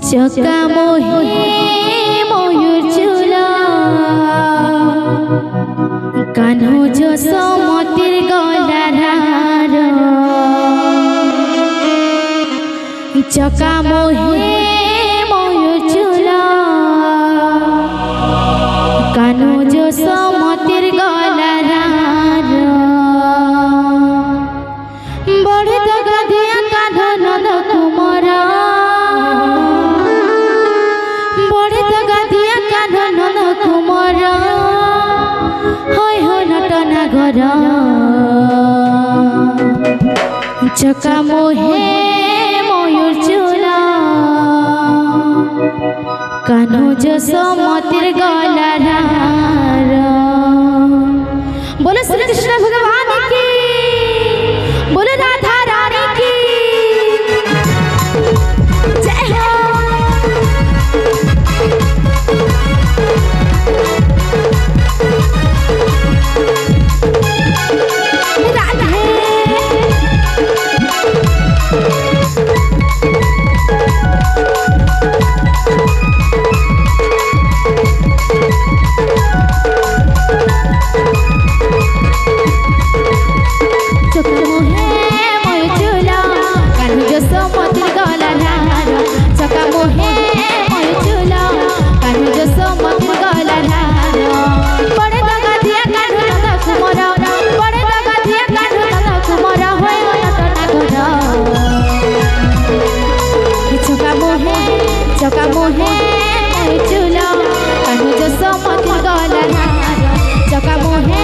चका मोहे मयूर चूला कान्हो जो समतिर गलार चका मोहे मयूर चूला कान्हो जो समतिर गलार बड़े दगा दिया कान्हो नंद कुमार बड़े दगा दिया कान्हो नंद कुमार होय हो नटना घर चका मोहे मयूर चूला कान्हो जो समतिर गलार। बोलो श्री कृष्ण भगवान की, बोलो राधा रानी की जय हो। चका मोहे चूला कान्हो जो समतिर गलार चका मोहे